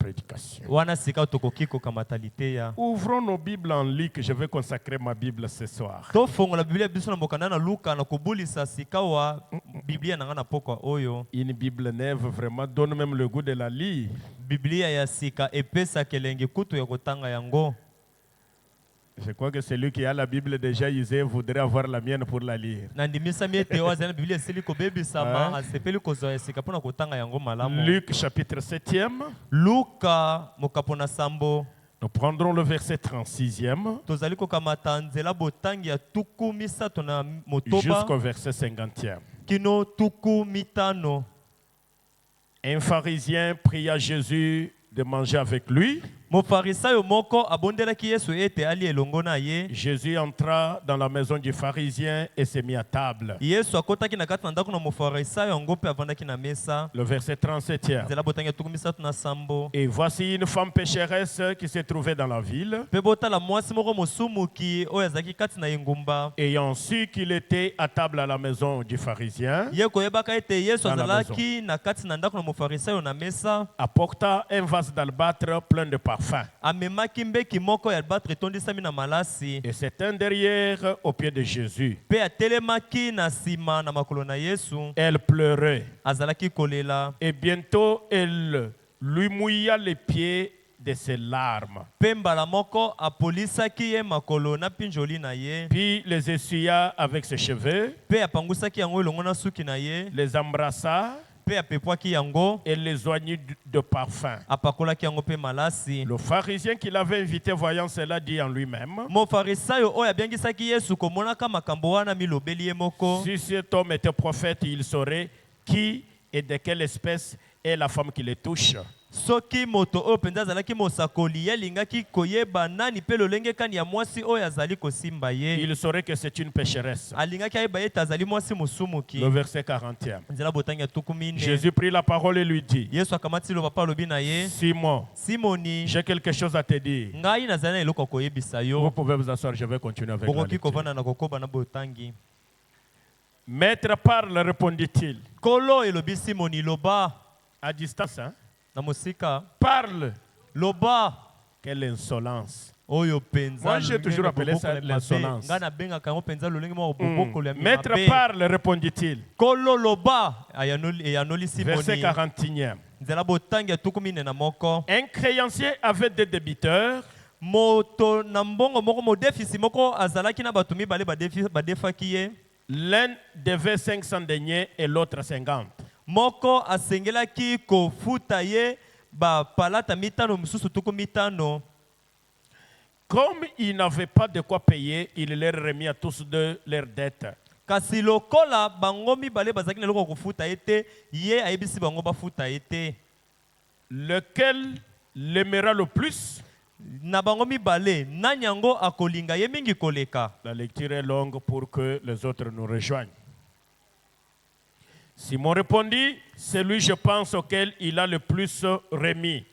prédication. Ouvrons nos Bibles en Luc, je vais consacrer ma Bible ce soir. Une Bible neuve vraiment donne même le goût de la lire. Je crois que celui qui a la Bible déjà usée voudrait avoir la mienne pour la lire. Luc chapitre 7e. Nous prendrons le verset 36e jusqu'au verset 50e. Un pharisien pria Jésus de manger avec lui. Jésus entra dans la maison du pharisien et s'est mis à table. Le verset 37e. Et voici une femme pécheresse qui se trouvait dans la ville. Ayant su qu'il était à table à la maison du pharisien, apporta un vase d'albâtre plein de parfum. Et s'étant derrière au pied de Jésus, elle pleurait. Et bientôt elle lui mouilla les pieds de ses larmes. Puis les essuya avec ses cheveux, les embrassa et les oignit de parfum. Le pharisien qui l'avait invité, voyant cela, dit en lui-même, si cet homme était prophète, il saurait qui et de quelle espèce est la femme qui le touche. Il saurait que c'est une pécheresse. Le verset 40e. Jésus prit la parole et lui dit, Simon, j'ai quelque chose à te dire. Vous pouvez vous asseoir, je vais continuer avec la lecture. Maître, parle, répondit-il. À distance, hein? Parle. Quelle insolence. Moi, j'ai toujours appelé ça l'insolence. Maître, parle, répondit-il. Verset 41e. Un créancier avait des débiteurs. L'un devait 500 deniers et l'autre 50. Moko asengelaki ko futa ye ba palata mitano msusu tuku mitano. Comme il n'avait pas de quoi payer, il leur remit à tous deux leurs dettes. Kasi lokola bangomi bale bazaki na loko ko futa ete ye ayebisi bango ba futa ete. Lequel l'aimera le plus? Na bangomi bale nanyango akolinga ye mingi koleka. La lecture est longue pour que les autres nous rejoignent. Simon répondit, c'est lui, je pense, auquel il a le plus remis.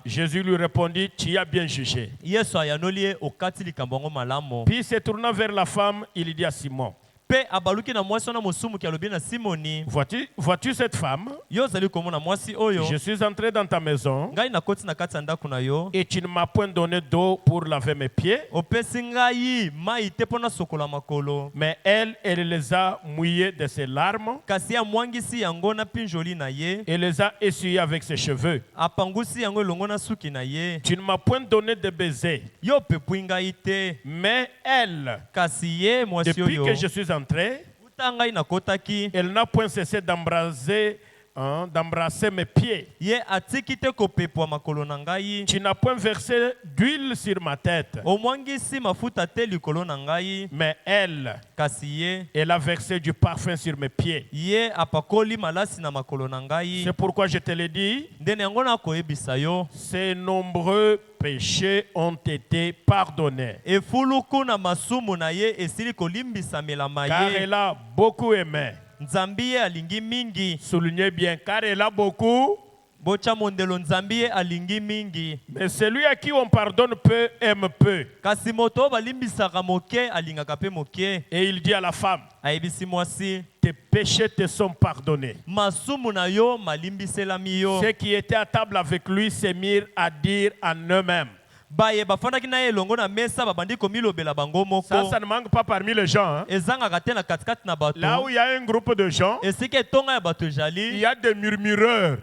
Jésus lui répondit, tu as bien jugé. Puis se tournant vers la femme, il dit à Simon, vois-tu cette femme? Je suis entré dans ta maison et tu ne m'as point donné d'eau pour laver mes pieds. Mais elle les a mouillés de ses larmes et les a essuyés avec ses cheveux. Tu ne m'as point donné de baiser. Mais elle, depuis que je suis entré, elle n'a point cessé d'embrasser mes pieds. Tu n'as point versé d'huile sur ma tête. Mais elle a versé du parfum sur mes pieds. C'est pourquoi je te l'ai dit, ces nombreux péchés ont été pardonnés. Car elle a beaucoup aimé. Soulignez bien, car elle a beaucoup Mais celui à qui on pardonne peu aime peu. Et il dit à la femme, tes péchés te sont pardonnés. Ceux qui étaient à table avec lui se mirent à dire en eux-mêmes. Ça ne manque pas parmi les gens. Hein? Là où il y a un groupe de gens, il y a des murmureurs.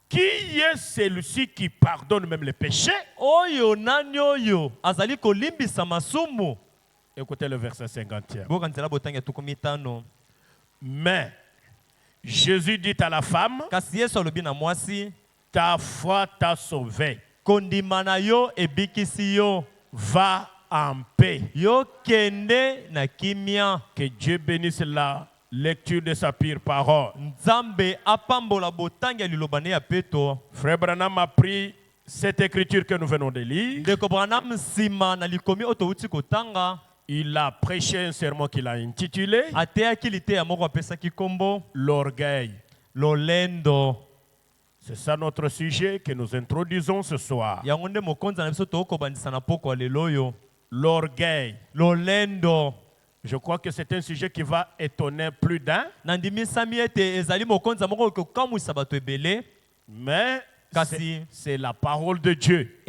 Qui est celui-ci qui pardonne même les péchés? Écoutez le verset 50e. Mais Jésus dit à la femme, ta foi t'a sauvé. Va en paix. Que Dieu bénisse la lecture de sa pure parole. Frère Branham a pris cette écriture que nous venons de lire. Il a prêché un sermon qu'il a intitulé l'orgueil. C'est ça notre sujet que nous introduisons ce soir. L'orgueil. Je crois que c'est un sujet qui va étonner plus d'un. Mais c'est la parole de Dieu.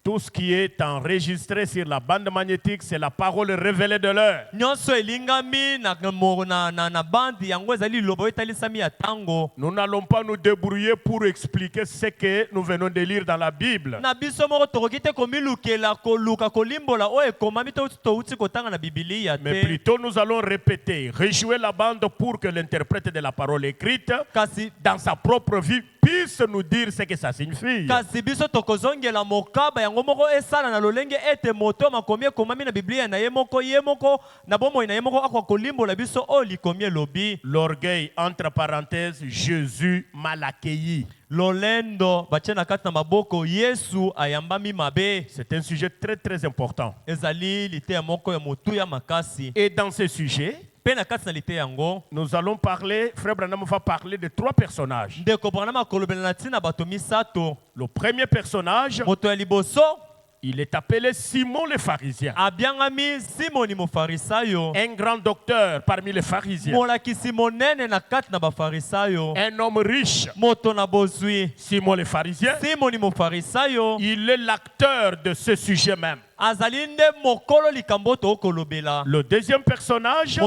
Tout ce qui est enregistré sur la bande magnétique, c'est la parole révélée de l'heure. Nous n'allons pas nous débrouiller pour expliquer ce que nous venons de lire dans la Bible. Mais plutôt nous allons répéter, rejouer la bande pour que l'interprète de la parole écrite, dans sa propre vie, puisse nous dire ce que ça signifie. L'orgueil, entre parenthèses, Jésus mal accueilli. C'est un sujet très très important. Et dans ce sujet, nous allons parler, Frère Branham va parler de 3 personnages. Le premier personnage, il est appelé Simon le pharisien. Un grand docteur parmi les pharisiens. Un homme riche. Simon le pharisien. Il est l'acteur de ce sujet même. Le deuxième personnage,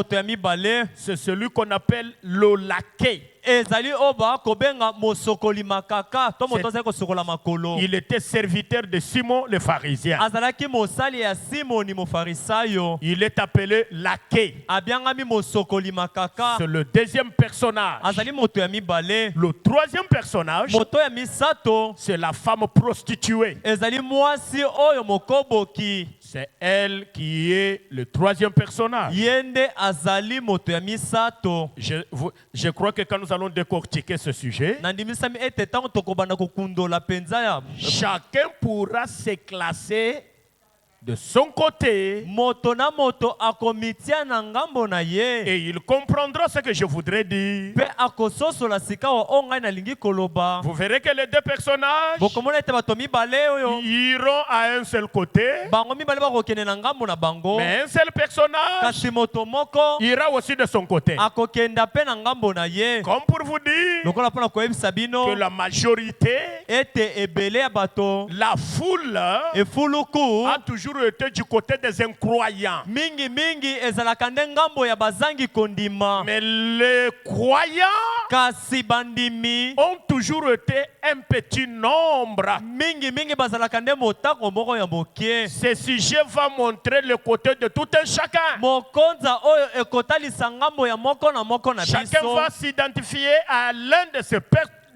c'est celui qu'on appelle le laquais. Il était serviteur de Simon le pharisien. Il est appelé laquais. C'est le deuxième personnage. Le troisième personnage, c'est la femme prostituée. C'est elle qui est le troisième personnage. Je crois que quand nous allons décortiquer ce sujet, chacun pourra se classer de son côté et il comprendra ce que je voudrais dire. Vous verrez que les deux personnages iront à un seul côté, mais un seul personnage ira aussi de son côté. Comme pour vous dire que la majorité, la foule a toujours été du côté des incroyants. Mais les croyants ont toujours été un petit nombre. Ce sujet va montrer le côté de tout un chacun. Chacun va s'identifier à l'un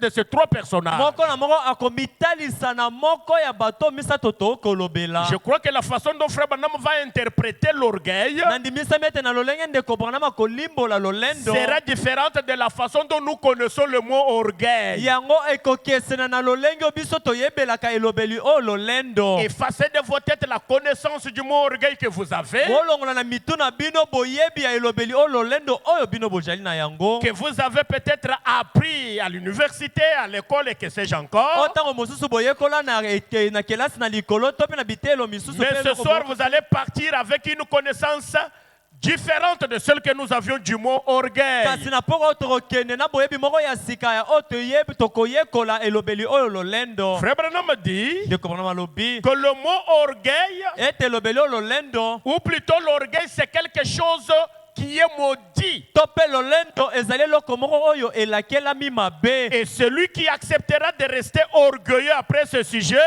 de de ces trois personnages. Je crois que la façon dont Frère Branham va interpréter l'orgueil sera différente de la façon dont nous connaissons le mot orgueil. Effacez de vos têtes la connaissance du mot orgueil que vous avez, que vous avez peut-être appris à l'université, à l'école et que sais-je encore. Mais ce soir, vous allez partir avec une connaissance différente de celle que nous avions du mot orgueil. Frère Branham dit que le mot orgueil, ou plutôt l'orgueil, c'est quelque chose qui est maudit. Et celui qui acceptera de rester orgueilleux après ce sujet,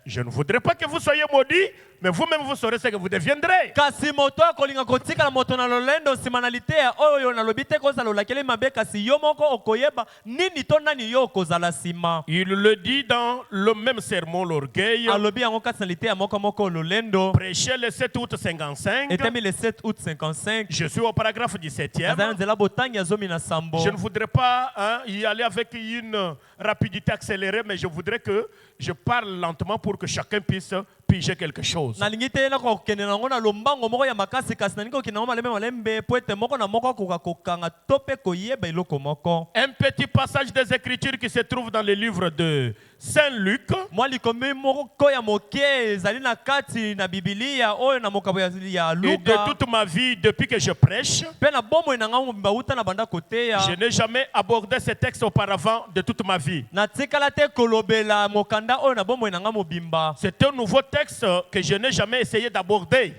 je ne voudrais pas que vous soyez maudits, mais vous-même vous saurez ce que vous deviendrez. Il le dit dans le même sermon, l'orgueil. Prêché le 7 août 55. Je suis au paragraphe 17e. Je ne voudrais pas y aller avec une rapidité accélérée, mais je voudrais que je parle lentement pour que chacun puisse piger quelque chose. Un petit passage des Écritures qui se trouve dans le livre de Saint Luc. Et de toute ma vie, depuis que je prêche, je n'ai jamais abordé ce texte auparavant de toute ma vie. C'est un nouveau texte que je n'ai jamais essayé d'aborder.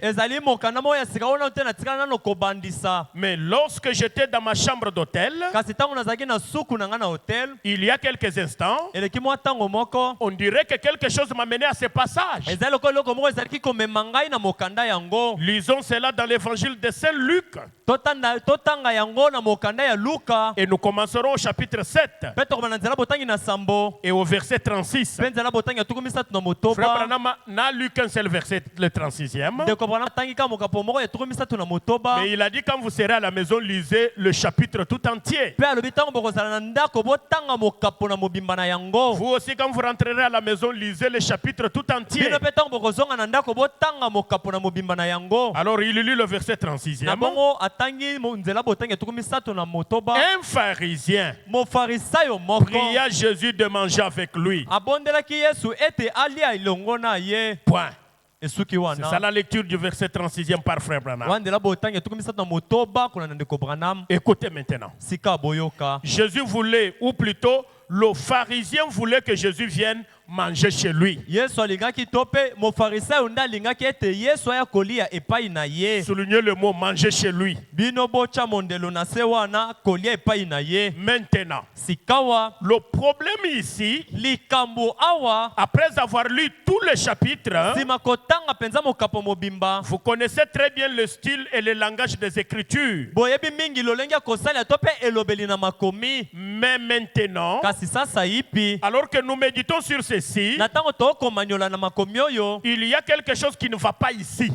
Mais lorsque j'étais dans ma chambre d'hôtel, il y a quelques instants, on dirait que quelque chose m'a mené à ce passage. Lisons cela dans l'évangile de Saint Luc. Et nous commencerons au chapitre 7 et au verset 36. Frère Branham n'a lu qu'un seul verset, le 36e. Mais il a dit, quand vous serez à la maison, lisez le chapitre tout entier. Vous aussi, quand vous rentrerez à la maison, lisez le chapitre tout entier. Alors il lit le verset 36e. Un pharisien pria Jésus de manger avec lui. Point. C'est ça la lecture du verset 36e par Frère Branham. Écoutez maintenant. Jésus voulait, ou plutôt le pharisien voulait que Jésus vienne manger chez lui. Soulignez le mot manger chez lui. Maintenant, le problème ici, après avoir lu tout le chapitre, vous connaissez très bien le style et le langage des Écritures. Mais maintenant, alors que nous méditons sur ceci, il y a quelque chose qui ne va pas ici.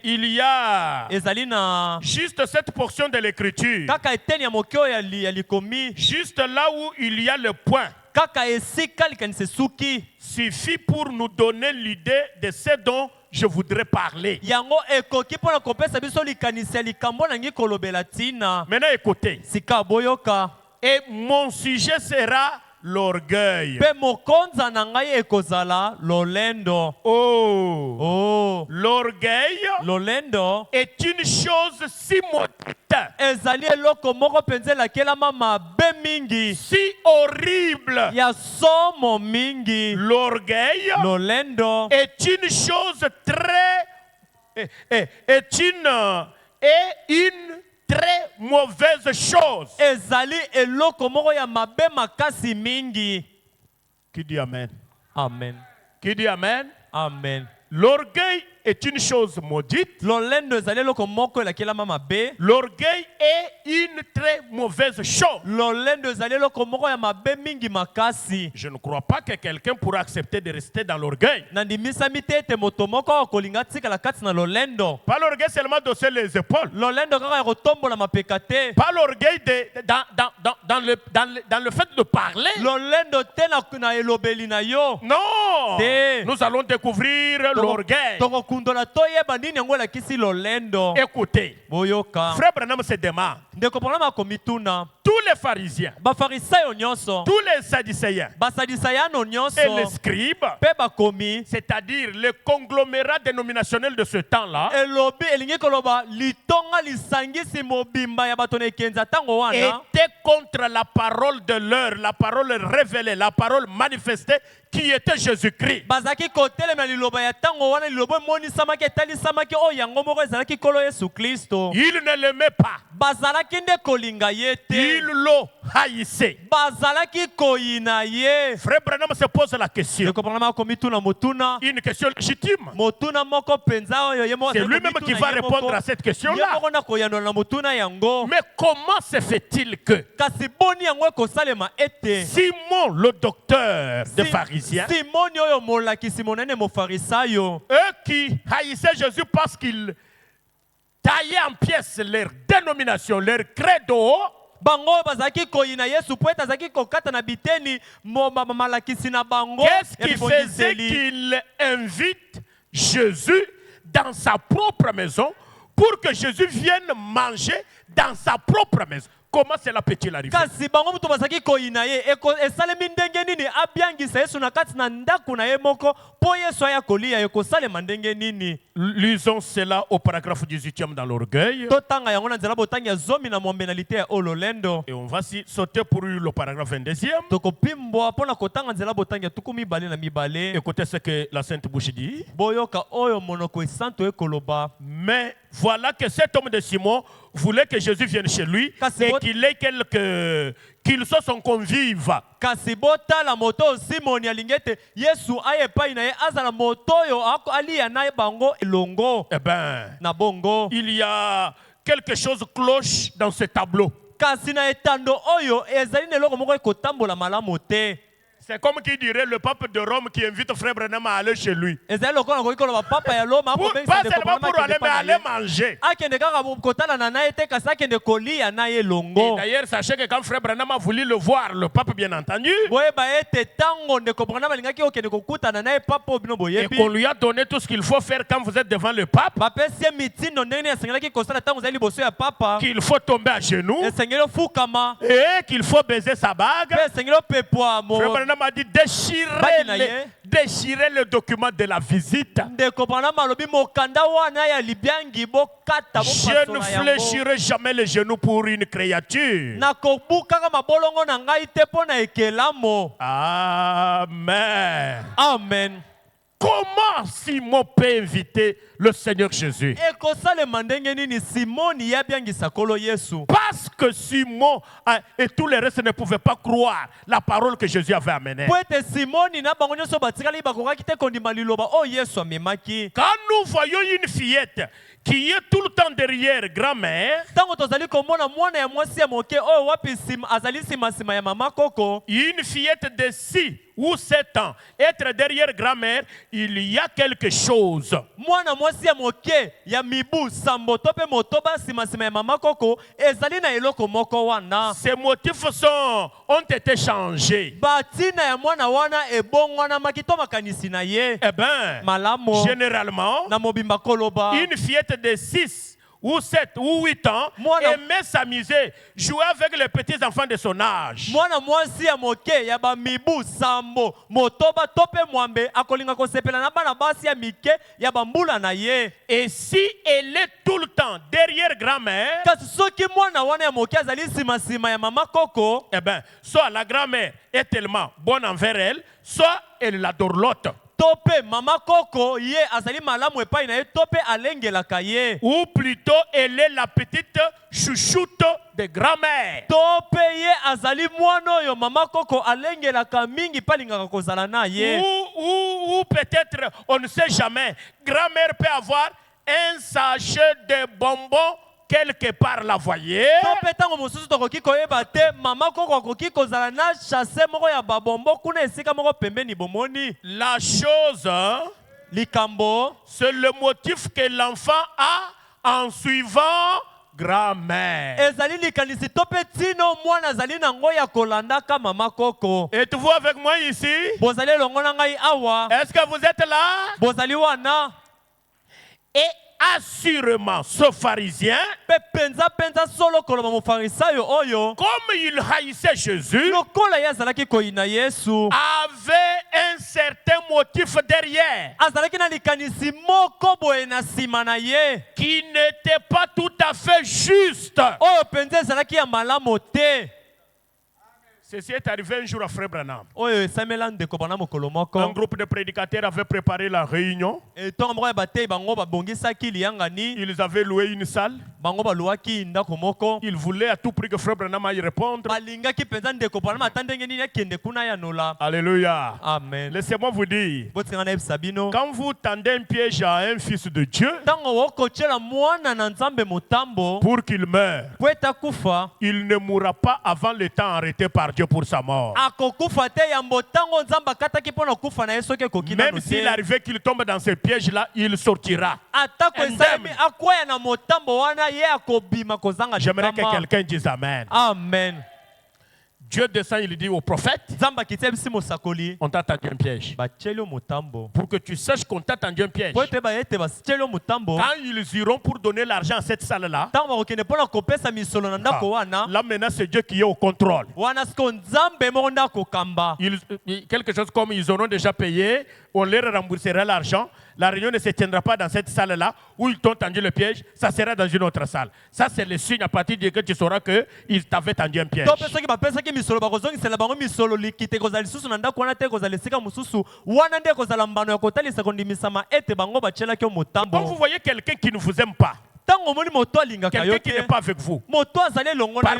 Il y a juste cette portion de l'écriture, juste là où il y a le point, suffit pour nous donner l'idée de ce dont je voudrais parler. Maintenant écoutez. Et mon sujet sera l'orgueil. Oh, l'orgueil est une chose si maudite, si horrible. L'orgueil est une chose très mauvaise chose. Qui dit amen? Amen. Qui dit amen? Amen. L'orgueil est une chose maudite. L'orgueil est une très mauvaise chose. Je ne crois pas que quelqu'un pourra accepter de rester dans l'orgueil. Pas l'orgueil seulement d'hausser les épaules. Pas l'orgueil dans le fait de parler. Non, nous allons découvrir l'orgueil. Écoutez, Frère Branham se demande, tous les pharisiens, tous les sadducéens et les scribes, c'est-à-dire le conglomérat dénominationnel de ce temps-là, étaient contre la parole de l'heure, la parole révélée, la parole manifestée qui était Jésus-Christ. Ils ne l'aimaient pas. Ils le haïssaient. Frère Branham se pose la question. Une question légitime. C'est lui-même qui va répondre à cette question-là. Mais comment se fait-il que Simon, le docteur des pharisiens, eux qui haïssaient Jésus parce qu'ils taillaient en pièces leur dénomination, leur credo, qu'est-ce qui faisait qu'il invite Jésus dans sa propre maison pour que Jésus vienne manger dans sa propre maison? Comment cela peut-il arriver? Lisons cela au paragraphe 18e dans l'orgueil. Et on va sauter pour le paragraphe 22e. Écoutez ce que la Sainte Bouche dit. Mais voilà que cet homme de Simon voulait que Jésus vienne chez lui et qu'il ait qu'il soit son convive. Eh ben, il y a quelque chose cloche dans ce tableau. C'est comme qui dirait le pape de Rome qui invite Frère Branham à aller chez lui. Pas seulement pour aller, mais aller manger. Et d'ailleurs, sachez que quand Frère Branham a voulu le voir, le pape bien entendu, et qu'on lui a donné tout ce qu'il faut faire quand vous êtes devant le pape, qu'il faut tomber à genoux, et qu'il faut baiser sa bague. Frère Branham m'a dit déchirer le document de la visite. Je ne fléchirai jamais les genoux pour une créature. Amen. Amen. Comment Simon peut inviter le Seigneur Jésus? Parce que Simon et tous les restes ne pouvaient pas croire la parole que Jésus avait amenée. Quand nous voyons une fillette qui est tout le temps derrière grand-mère, une fillette de 6 ou 7 ans, être derrière grand-mère, il y a quelque chose. Ces motifs ont été changés. Eh bien, généralement, une fillette de 6 ou 7 ou 8 ans aimait s'amuser, jouer avec les petits enfants de son âge. Et si elle est tout le temps derrière grand-mère, eh bien, soit la grand-mère est tellement bonne envers elle, soit elle la dorlote. tope mama koko ye azali malamu epai na ye tope alengelaka ye. Ou plutôt elle est la petite chouchoute de grand-mère. Tope ye azali mwana yo mama koko alengelaka mingi palingaka kozala na ye. Ou peut-être on ne sait jamais. Grand-mère peut avoir un sachet de bonbons quelque part, la voyez. La chose, c'est le motif que l'enfant a en suivant grand-mère. Êtes-vous avec moi ici? Est-ce que vous êtes là? Et assurément, ce pharisien, comme il haïssait Jésus, avait un certain motif derrière qui n'était pas tout à fait juste. Ceci est arrivé un jour à Frère Branham. Un groupe de prédicateurs avait préparé la réunion. Ils avaient loué une salle. Ils voulaient à tout prix que Frère Branham aille répondre. Alléluia. Amen. Laissez-moi vous dire, quand vous tendez un piège à un fils de Dieu pour qu'il meure, il ne mourra pas avant le temps arrêté par Dieu pour sa mort. Même s'il arrivait qu'il tombe dans ce piège-là, il sortira. J'aimerais que quelqu'un dise Amen. Amen. Dieu descend, il dit au prophète, on t'a tendu un piège. Pour que tu saches qu'on t'a tendu un piège. Quand ils iront pour donner l'argent à cette salle-là, là maintenant c'est Dieu qui est au contrôle. Quelque chose comme ils auront déjà payé, on leur remboursera l'argent. La réunion ne se tiendra pas dans cette salle-là où ils t'ont tendu le piège, ça sera dans une autre salle. Ça, c'est le signe à partir de que tu sauras qu'ils t'avaient tendu un piège. Quand vous voyez quelqu'un qui ne vous aime pas, quelqu'un qui n'est pas avec vous, par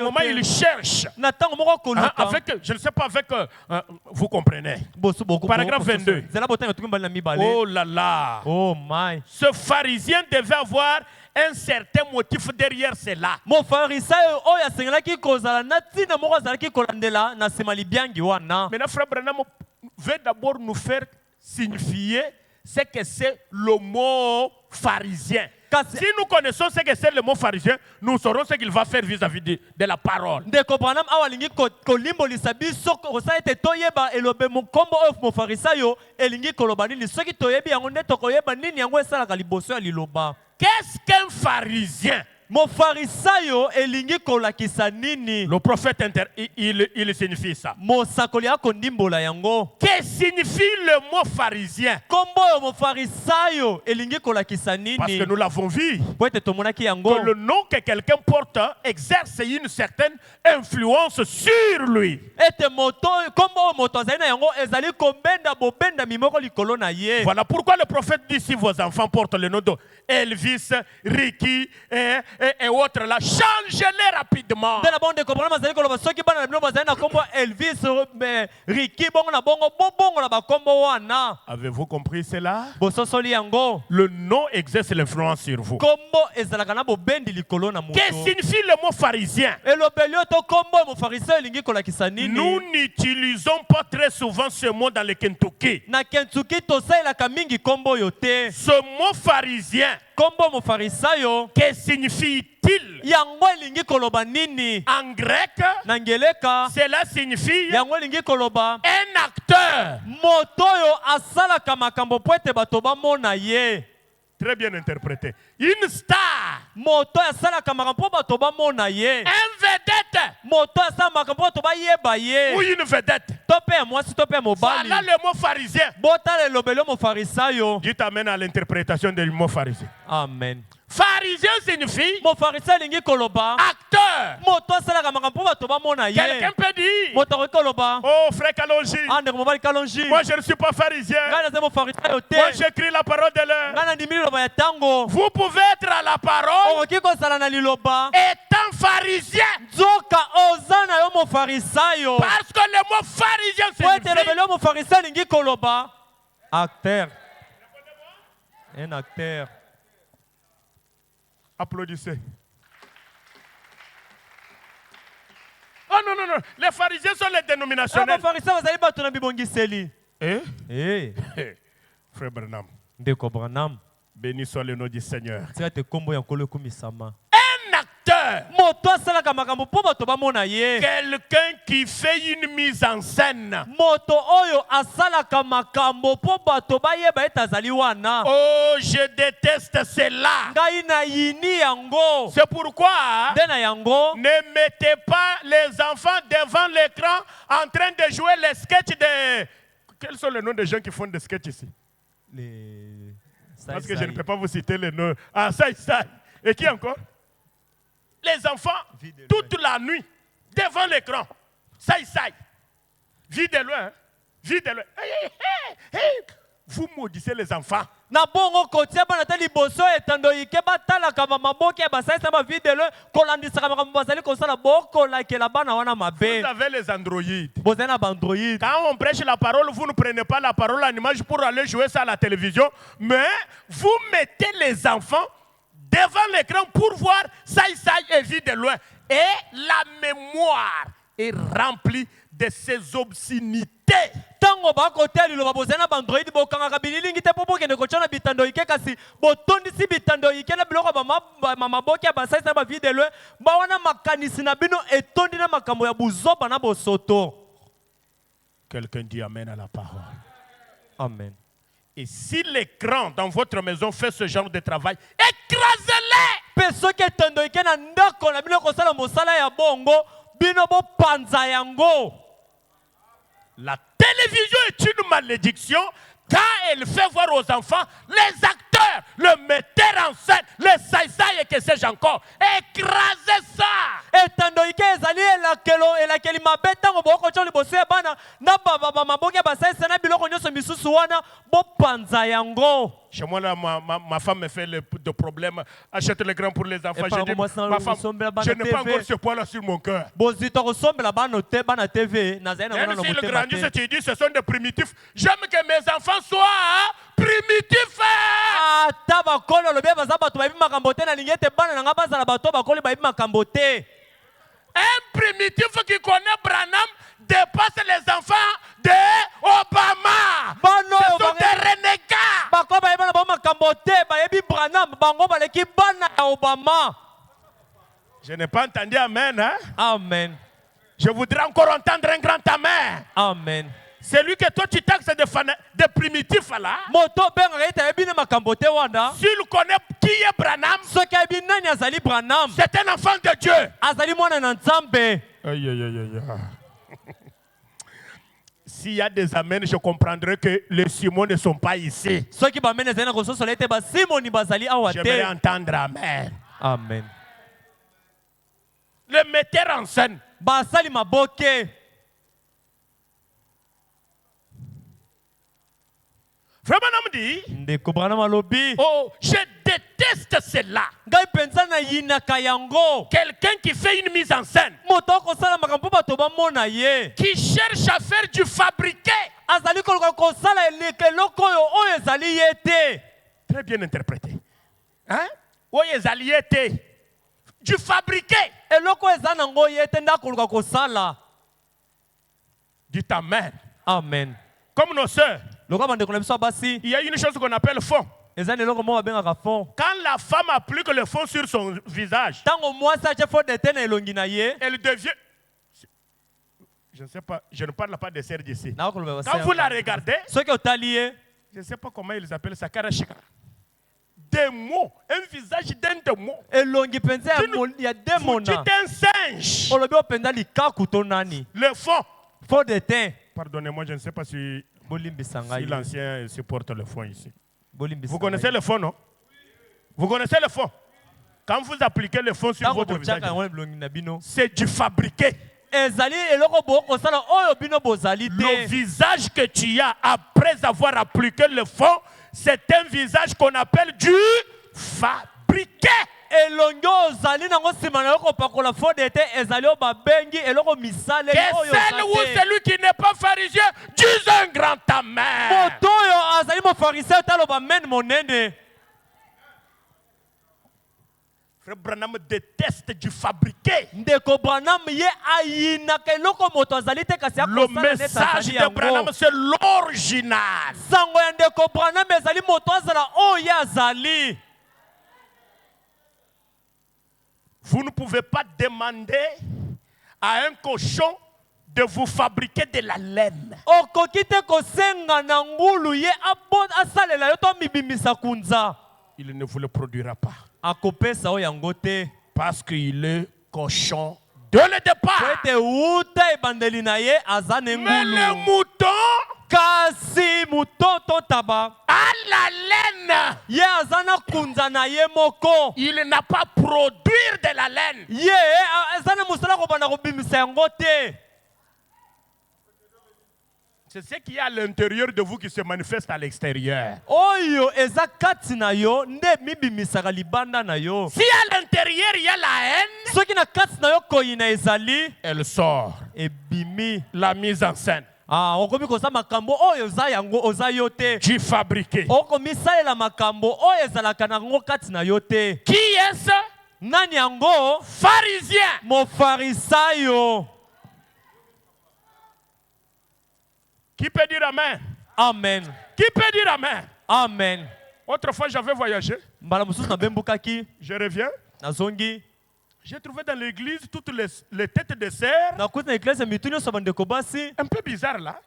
moment il cherche, avec, je ne sais pas, avec, vous comprenez. Paragraphe 22. Oh là là. Oh my. Ce pharisien devait avoir un certain motif derrière cela. Maintenant, Frère Branham veut d'abord nous faire signifier ce que c'est le mot pharisien. Si nous connaissons ce que c'est le mot pharisien, nous saurons ce qu'il va faire vis-à-vis de la parole. Qu'est-ce qu'un pharisien? Le prophète il signifie ça. Qu'est-ce que signifie le mot pharisien? Parce que nous l'avons vu, que le nom que quelqu'un porte exerce une certaine influence sur lui. Voilà pourquoi le prophète dit, si vos enfants portent le nom de Elvis, Ricky et autres là, changez-les rapidement. Avez-vous compris cela? Le nom exerce l'influence sur vous. Qu'est-ce que signifie le mot pharisien? Nous n'utilisons pas très souvent ce mot dans le Kentucky. Ce mot pharisien, que signifie-t-il? En grec, cela signifie un acteur. Très bien interprété. Une star. Un vedette. Ou une vedette. Voilà le mot pharisien. Dites amen à l'interprétation du mot pharisien. Amen. Pharisien signifie acteur. Quelqu'un peut dire, oh frère Kalonji, moi je ne suis pas pharisien. Moi j'écris la parole de l'heure. Vous pouvez être à la parole étant pharisien. Parce que le mot pharisien signifie acteur. Un acteur. Applaudissez. Oh non, non, non. Les pharisiens sont les dénominationnels. Eh? Frère Branham. Branham. Béni soit le nom du Seigneur. Un acteur. Quelqu'un qui fait une mise en scène. Oh, je déteste cela. C'est pourquoi ne mettez pas les enfants devant l'écran en train de jouer les sketchs de... Quels sont les noms des gens qui font des sketchs ici? Parce que je ne peux pas vous citer les noms. Ah, ça. Et qui encore? Les enfants, toute la nuit, devant l'écran. Ça. Vie de loin. Vie de loin. Vous maudissez les enfants. Vous avez les androïdes. Quand on prêche la parole, vous ne prenez pas la parole en image pour aller jouer ça à la télévision, mais vous mettez les enfants devant l'écran pour voir ça et vie de loin. Et la mémoire est remplie de ces obscénités. Quelqu'un dit amen à la parole. Amen. Et si l'écran dans votre maison fait ce genre de travail, écrasez-les. La télévision est une malédiction quand elle fait voir aux enfants les acteurs, le metteur en scène, les saïsaï et que sais-je encore. Écrasez ça. Chez moi, là, ma femme me fait le problème. Achète les grands pour les enfants. Je dis, ma femme, je n'ai pas encore ce poids-là sur mon cœur. Même si le grandissent, tu dis, ce sont des primitifs. J'aime que mes enfants soient primitifs. Un primitif qui connaît Branham dépasse les enfants de Obama. Ce sont des renégats. Je n'ai pas entendu amen. Hein? Amen. Je voudrais encore entendre un grand amen. Amen. Celui que toi tu taxes de primitif là. S'il connaît qui est Branham, c'est un enfant de Dieu. Aïe, aïe, aïe, aïe. S'il y a des amens, je comprendrai que les Simons ne sont pas ici. J'aimerais entendre amen. Amen. Le metteur en scène. Vraiment dit, oh, je déteste cela. Quelqu'un qui fait une mise en scène, qui cherche à faire du fabriqué. Très bien interprété. Hein? Du fabriqué. Dites amen. Amen. Comme nos sœurs. Il y a une chose qu'on appelle fond. Quand la femme applique le fond sur son visage, elle devient... Je ne sais pas, je ne parle pas de serre d'ici. Quand vous la regardez, je ne sais pas comment ils appellent ça, karashika. des mots, un visage d'un démon. Il y a des Vous dites un singe. Le fond. Fond de teint. Pardonnez-moi, je ne sais pas si l'ancien supporte le fond ici. Vous connaissez le fond, non? Vous connaissez le fond? Quand vous appliquez le fond sur votre visage, c'est du fabriqué. Le visage que tu as après avoir appliqué le fond, c'est un visage qu'on appelle du fabriqué. Quel celle ou celui qui n'est pas pharisien, dis un grand amen. Frère Branham déteste du fabriqué. Le message de Branham, c'est l'original. Vous ne pouvez pas demander à un cochon de vous fabriquer de la laine. Il ne vous le produira pas. Parce qu'il est cochon de le départ. Mais le mouton à la laine, il n'a pas produire de la laine. C'est ce qu'il y a à l'intérieur de vous qui se manifeste à l'extérieur. Si à l'intérieur il y a la haine, elle sort. La mise en scène. Du fabriqué. Qui est-ce? Pharisien. Qui peut dire amen? Amen. Qui peut dire amen? Amen. Autrefois, j'avais voyagé. Je reviens. J'ai trouvé dans l'église toutes les têtes de serre. Un peu bizarre là.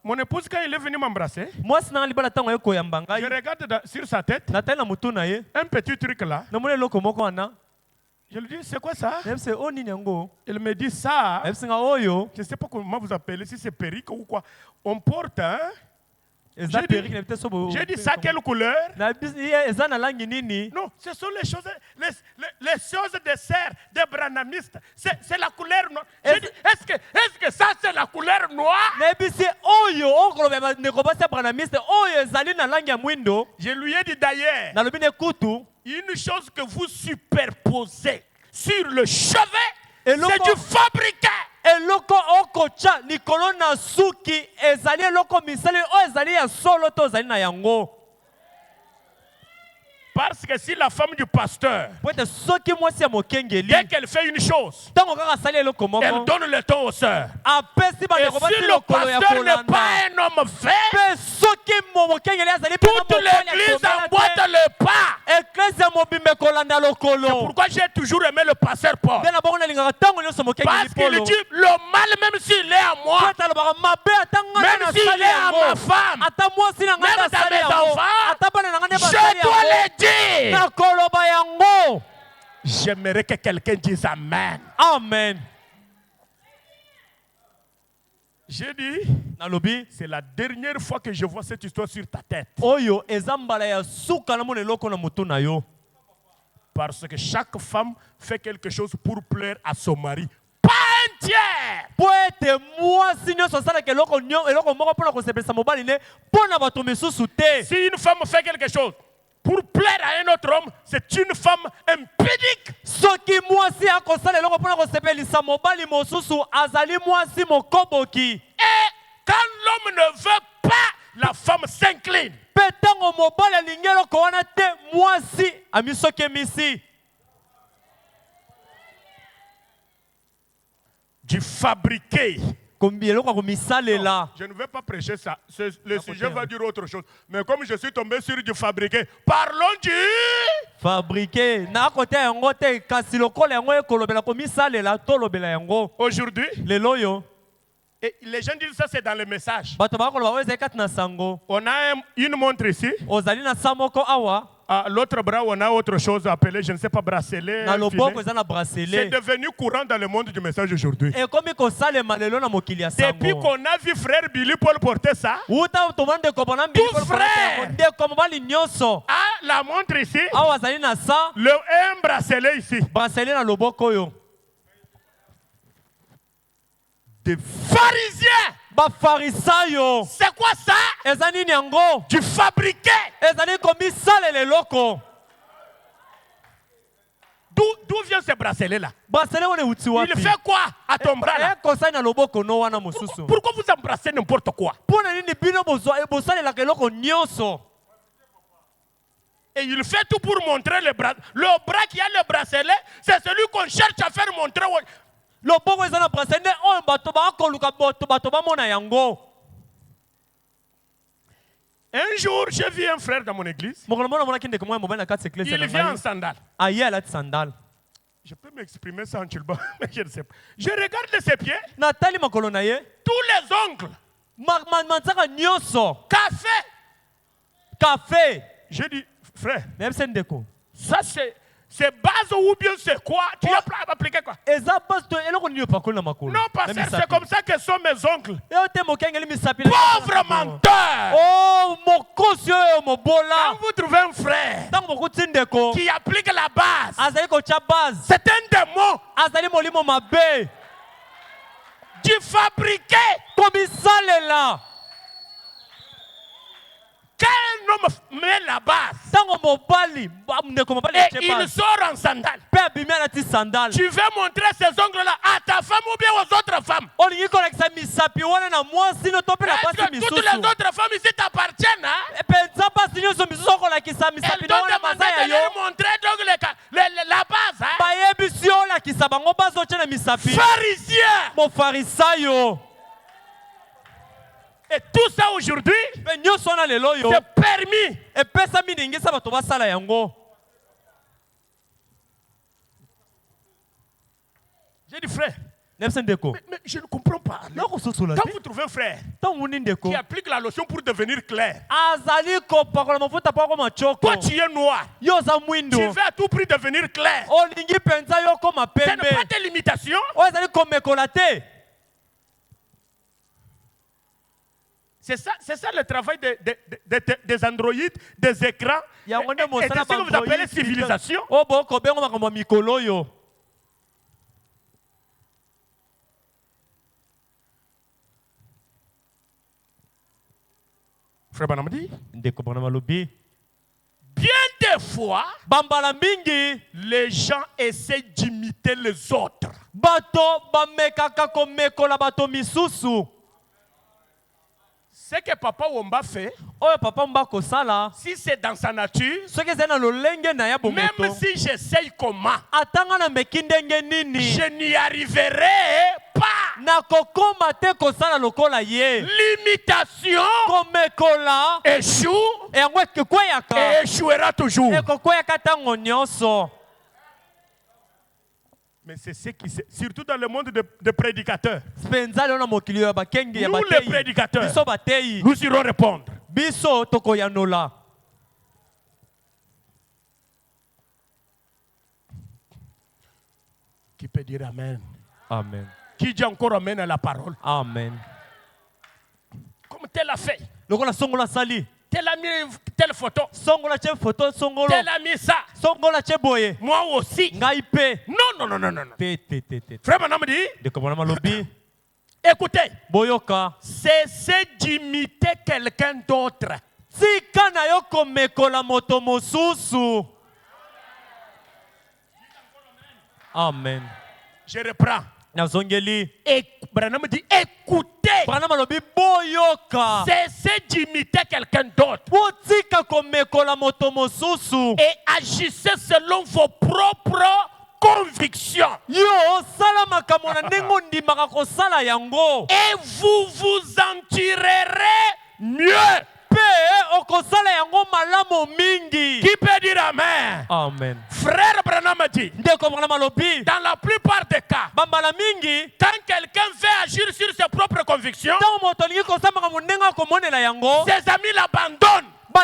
Mon épouse, quand il est venu m'embrasser, je regarde sur sa tête un petit truc là. Je lui dis, c'est quoi ça? Il me dit ça. Je ne sais pas comment vous appelez, si c'est perruque ou quoi. On porte, hein? J'ai dit ça, quelle couleur? Non, ce sont les choses de serre, des branhamistes. C'est la couleur noire. J'ai dit, est-ce que ça, c'est la couleur noire? Je lui ai dit d'ailleurs, une chose que vous superposez sur le chevet, c'est du fabriqué. Parce que si la femme du pasteur, dès qu'elle fait une chose, elle donne le ton aux sœurs. Et si le pasteur n'est pas un homme fait, toute l'église emboîte le pas. C'est pourquoi j'ai toujours aimé le pasteur Paul. Parce qu'il dit, le mal, même s'il est à moi, même s'il est à ma femme, même à mes enfants, je dois le dire. J'aimerais que quelqu'un dise amen. Amen. J'ai dit, c'est la dernière fois que je vois cette histoire sur ta tête. Parce que chaque femme fait quelque chose pour plaire à son mari. Pas entière. Si une femme fait quelque chose pour plaire à un autre homme, c'est une femme impédique. Et quand l'homme ne veut pas, la femme s'incline. Du fabriqué. Je ne vais pas prêcher ça. Le sujet va dire autre chose. Mais comme je suis tombé sur du fabriqué, parlons du fabriqué. Aujourd'hui, Et les gens disent ça, c'est dans le message. On a une montre ici. À l'autre bras, on a autre chose appelée, je ne sais pas, bracelet. C'est devenu courant dans le monde du message aujourd'hui. Depuis qu'on a vu frère Billy Paul porter ça, tout frère a la montre ici, un bracelet ici. Des pharisiens. C'est quoi ça? Tu fabriquais. D'où vient ce bracelet-là? Il fait quoi à ton bras là? Pourquoi vous embrassez n'importe quoi? Et il fait tout pour montrer le bras. Le bras qui a le bracelet, c'est celui qu'on cherche à faire montrer. Un jour, j'ai vu un frère dans mon église. Il vient en sandales. Je peux m'exprimer sans tulba, mais je ne sais pas. Je regarde ses pieds. Tous les ongles. Café. J'ai dit, frère, ça c'est base ou bien c'est quoi? Tu as appliqué quoi? Non, parce que c'est comme ça que sont mes oncles. Pauvre menteur! Quand vous trouvez un frère qui applique la base, c'est un démon. Tu fabriquais. Quel homme met la base? Et il sort en sandales. Tu veux montrer ces ongles-là à ta femme ou bien aux autres femmes? Est-ce que toutes les autres femmes ici t'appartiennent? Hein? Elles t'ont demandé de leur montrer donc la base. Hein? Pharisien. Et tout ça aujourd'hui, c'est permis. J'ai dit frère, mais je ne comprends pas. Quand vous trouvez un frère qui applique la lotion pour devenir clair, toi tu es noir, tu veux à tout prix devenir clair, ce n'est pas des limitations. C'est ça le travail des androïdes, des écrans. Et c'est ce que vous appelez civilisation. Frère Banamadi, bien des fois, les gens essaient d'imiter les autres. Ce que Papa Womba fait, si c'est dans sa nature, même si j'essaye comment, je n'y arriverai pas. L'imitation échoue et échouera toujours. Mais c'est ce qui, surtout dans le monde de prédicateurs. Nous, les prédicateurs, nous irons répondre. Qui peut dire Amen? Amen. Qui dit encore Amen à la parole? Amen. Comme tel a fait. Tel a mis telle photo. Tel a mis ça. Moi aussi. Non. Frère Manam dit, écoutez, cessez d'imiter quelqu'un d'autre. Amen. Je reprends. Et Branham dit, écoutez, cessez d'imiter quelqu'un d'autre et agissez selon vos propres convictions. Et vous vous en tirerez mieux. Qui peut dire Amen? Amen. Frère Branham dit, dans la plupart des cas, quand quelqu'un veut agir sur ses propres convictions, ses amis l'abandonnent. Si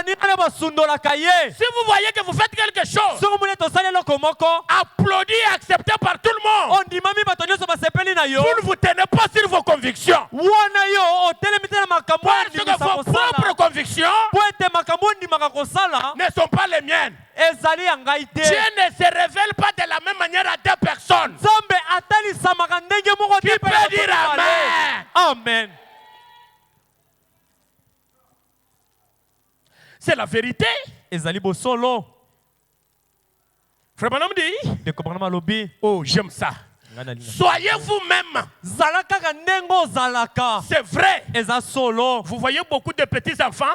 vous voyez que vous faites quelque chose, applaudi et accepté par tout le monde, vous ne vous tenez pas sur vos convictions. Parce que vos propres convictions ne sont pas les miennes. Dieu ne se révèle pas de la même manière à deux personnes. Qui peut dire Amen? Amen. C'est la vérité. Frère Branham dit, oh, j'aime ça. Soyez vous-même. C'est vrai. Vous voyez beaucoup de petits enfants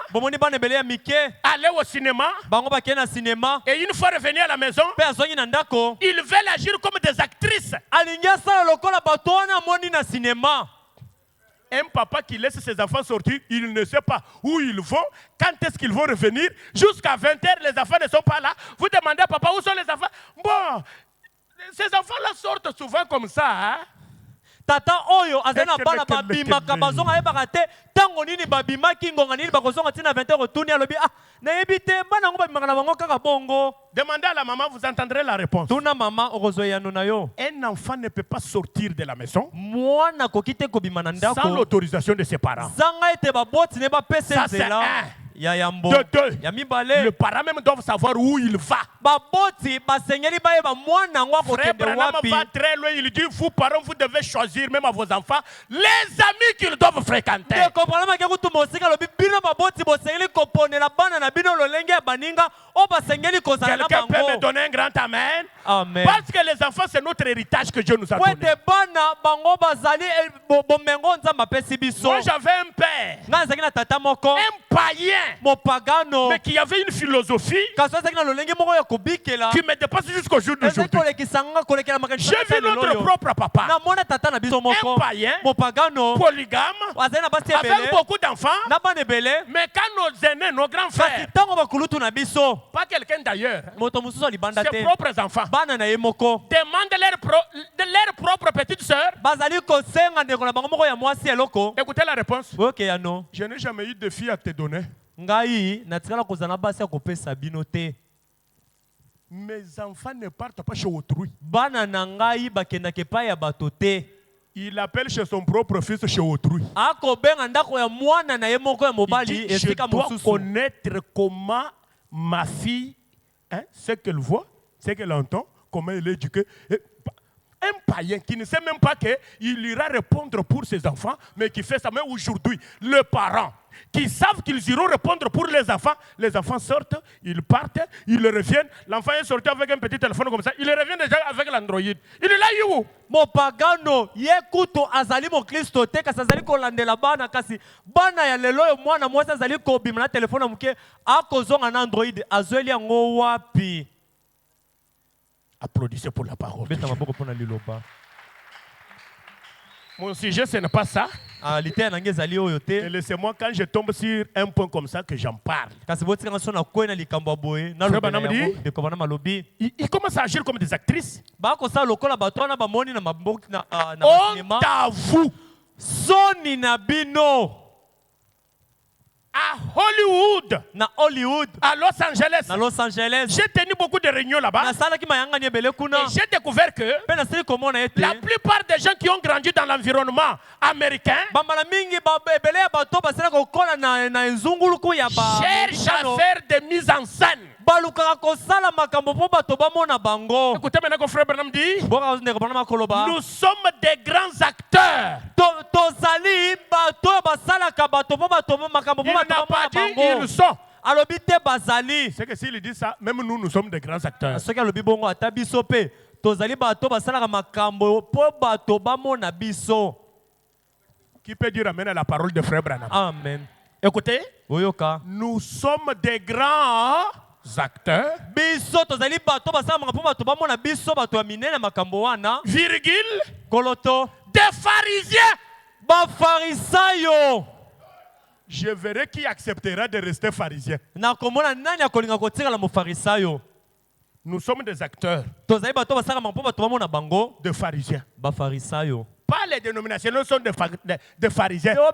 aller au cinéma et une fois revenus à la maison, ils veulent agir comme des actrices. Un papa qui laisse ses enfants sortir, il ne sait pas où ils vont, quand est-ce qu'ils vont revenir. Jusqu'à 20h, les enfants ne sont pas là. Vous demandez à papa où sont les enfants. Bon, ces enfants-là sortent souvent comme ça. Hein? Tata oyo azana bana babima kabazonga yebaka te tango nini babima kingonga nini bakozonga tina 20h retourner alobi ah na yebite bana ngo babima na bango kaka bongo. Demandez à la maman, vous entendrez la réponse. Tuna maman okozoyano na yo. Un enfant ne peut pas sortir de la maison mwana kokite kobima na ndako sans l'autorisation de ses parents. Zanga ete baboti ne ba pese nzela. De deux, le parent même doit savoir où il va. Frère Branham va très loin, il dit, vous parents, vous devez choisir même à vos enfants les amis qu'ils doivent fréquenter. Quelqu'un peut me donner un grand amen? Amen. Parce que les enfants, c'est notre héritage que Dieu nous a donné. Moi, j'avais un père, un païen, mais qui avait une philosophie qui me dépasse jusqu'au jour d'aujourd'hui. J'ai vu notre propre papa, un païen, polygame, avec beaucoup d'enfants, mais quand nos aînés, nos grands frères, pas quelqu'un d'ailleurs, ses propres enfants, demandent leur propre petite sœur, écoutez la réponse. Je n'ai jamais eu de fille à te donner. Mes enfants ne partent pas chez autrui. Il appelle chez son propre fils chez autrui. Il dit, je dois connaître comment ma fille, ce qu'elle voit, ce qu'elle entend, comment elle est éduquée. Un païen qui ne sait même pas qu'il ira répondre pour ses enfants, mais qui fait ça. Mais aujourd'hui, le parent qui savent qu'ils iront répondre pour les enfants sortent, ils partent, ils reviennent. L'enfant est sorti avec un petit téléphone comme ça, il revient déjà avec l'Android. Il est là, où? Mon pagano, yekuto azali mo Kristo te kasi azali kolandela bana kasi bana ya lelo yo mwana mwasi azali kobima na telefone muke akozonga na Android azweli yango wapi? Applaudissez pour la parole. Mon sujet, ce n'est pas ça. Et laissez-moi, quand je tombe sur un point comme ça, que j'en parle. Ils commencent à agir comme des actrices. Honte à vous. À Hollywood, à Los Angeles, j'ai tenu beaucoup de réunions là-bas. Et j'ai découvert que la plupart des gens qui ont grandi dans l'environnement américain cherchent à faire des mises en scène. Écoutez maintenant, frère Branham dit, nous sommes des grands acteurs. Il n'a pas dit ils sont. C'est que s'il dit ça, même nous sommes des grands acteurs. Qui peut dire amen à la parole de frère Branham? Amen. Écoutez, nous sommes des grands acteurs. Virgule. Des pharisiens. je verrai qui acceptera de rester pharisien. Nous sommes des acteurs de pharisiens. Pas les dénominations, nous sommes des pharisiens. Non.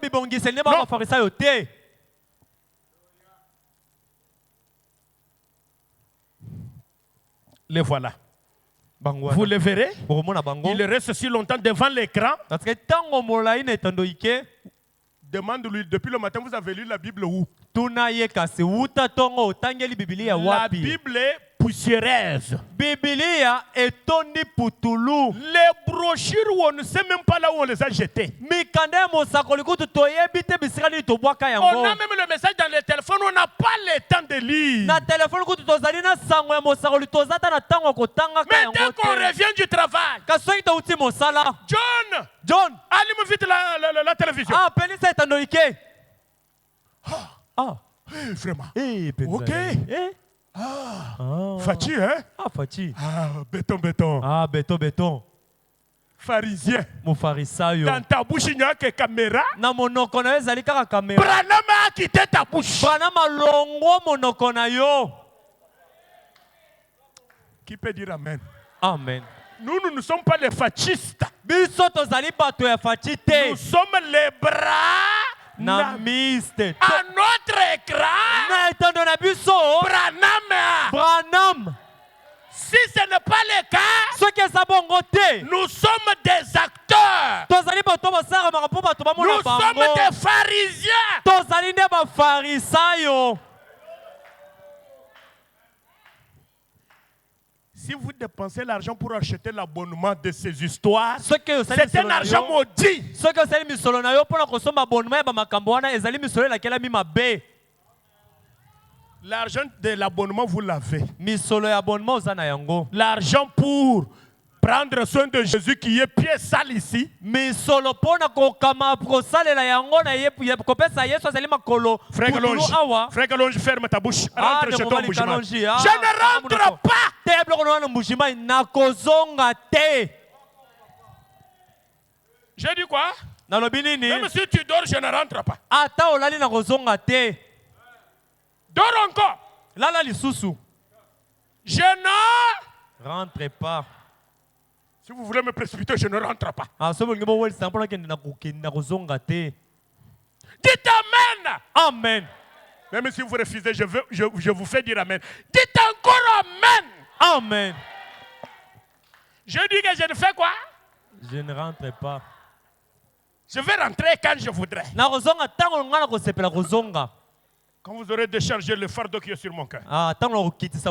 Les voilà. Vous le verrez. Il reste si longtemps devant l'écran. Demande-lui, depuis le matin, vous avez lu la Bible où? La Bible est poussiéreuse. Les brochures où on ne sait même pas là où on les a jetées. On a même le message dans le téléphone, on n'a pas le temps de lire. Mais dès qu'on revient du travail, John, allume vite la télévision. Vraiment. Ok. Fati, hein? Fati. Béton. Béton. Pharisien. Dans ta bouche, il n'y a que caméra. Branham a quitté ta bouche. Qui peut dire Amen? Amen. Nous ne sommes pas les fachistes. Nous sommes les bras. À notre écran, Branham. Si ce n'est pas le cas, nous sommes des acteurs. Nous sommes des pharisiens. Si vous dépensez l'argent pour acheter l'abonnement de ces histoires, c'est un argent maudit. L'argent de l'abonnement, vous l'avez. L'argent pour prendre soin de Jésus qui est pied sale ici. Frère Galonge, ferme ta bouche. Rentre chez toi, musulman. Je ne rentre pas. J'ai dit quoi? Même si tu dors, je ne rentre pas. Dors encore. Je ne rentre pas. Si vous voulez me précipiter, je ne rentre pas. Dites Amen. Amen. Même si vous refusez, je vous fais dire Amen. Dites encore Amen. Amen. Je dis que je ne fais quoi? Je ne rentre pas. Je vais rentrer quand je voudrais. Quand vous aurez déchargé le fardeau qui est sur mon cœur. Dites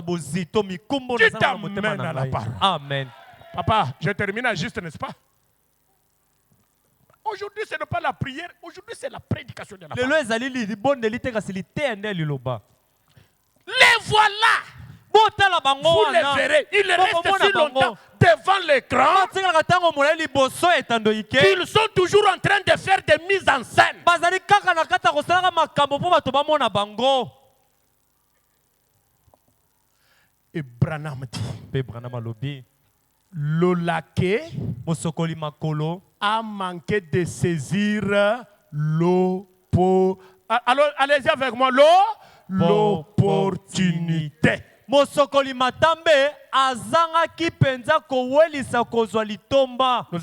Amen à la parole. Amen. Papa, je termine à juste, n'est-ce pas? Aujourd'hui, ce n'est pas la prière. Aujourd'hui, c'est la prédication de la parole. Les voilà. Vous les verrez. Ils restent si longtemps devant l'écran qu'ils sont toujours en train de faire des mises en scène. Et Branham dit, Lolake a manqué de saisir alors, allez-y avec moi, l'opportunité. Nous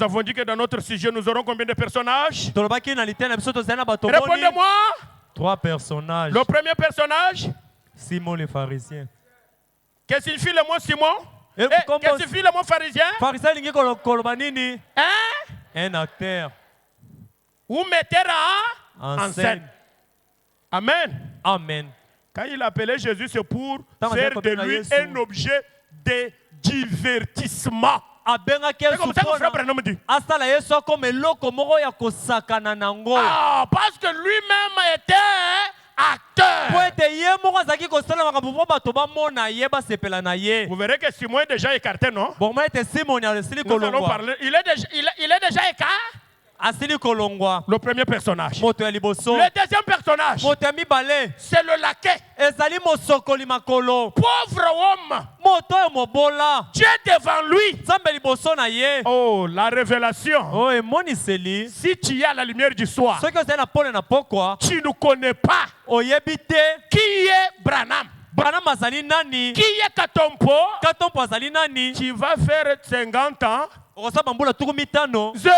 avons dit que dans notre sujet, nous aurons combien de personnages? Répondez-moi. 3 personnages. Le premier personnage? Simon le pharisien. Qu'est-ce qu'il signifie le mot Simon? Qu'est-ce qu'il signifie le mot pharisien? Un acteur. Ou metteur en scène. Amen. Amen. Quand il appelait Jésus, c'est pour faire de lui un objet de divertissement. C'est comme ça que frère Branham dit. Parce que lui-même était acteur. Vous verrez que Simon est déjà écarté, non? Nous allons parler. Il est déjà écarté. Le premier personnage. Le deuxième personnage, c'est le laquais. Pauvre homme. Dieu devant lui. Oh, la révélation. Si tu es à la lumière du soir, tu ne connais pas qui est Branham. Qui est Katompo? Tu vas faire 50 ans. 0.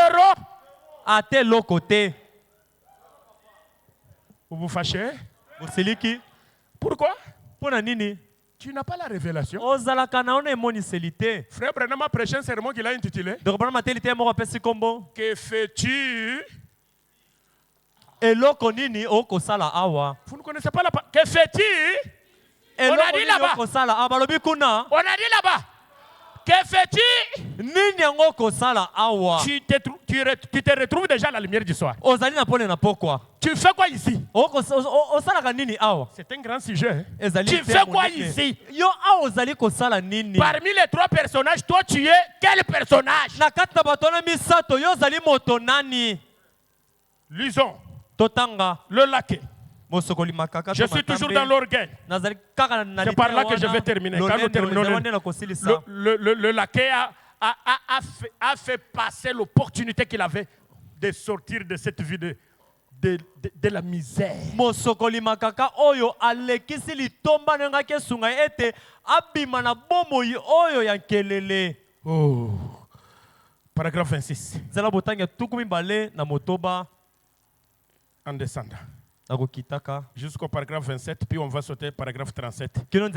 Vous vous fâchez? Pourquoi? Tu n'as pas la révélation. Frère Branham a prêché un sermon qu'il a intitulé Que fais-tu? Vous ne connaissez pas la parole. Que fais-tu? On a dit là-bas. On a dit là-bas. Que fais-tu? Tu te retrouves déjà à la lumière du soir. Tu fais quoi ici? C'est un grand sujet. Tu fais quoi ici? Parmi les 3 personnages, toi tu es quel personnage? Lisons. Le laquais. Je suis toujours dans l'orgueil. C'est par là que je vais terminer. Quand nous terminons, le laquais a fait passer l'opportunité qu'il avait de sortir de cette vie de la misère. Oh. Paragraphe 26. En descendant. Jusqu'au paragraphe 27, puis on va sauter paragraphe 37. Nous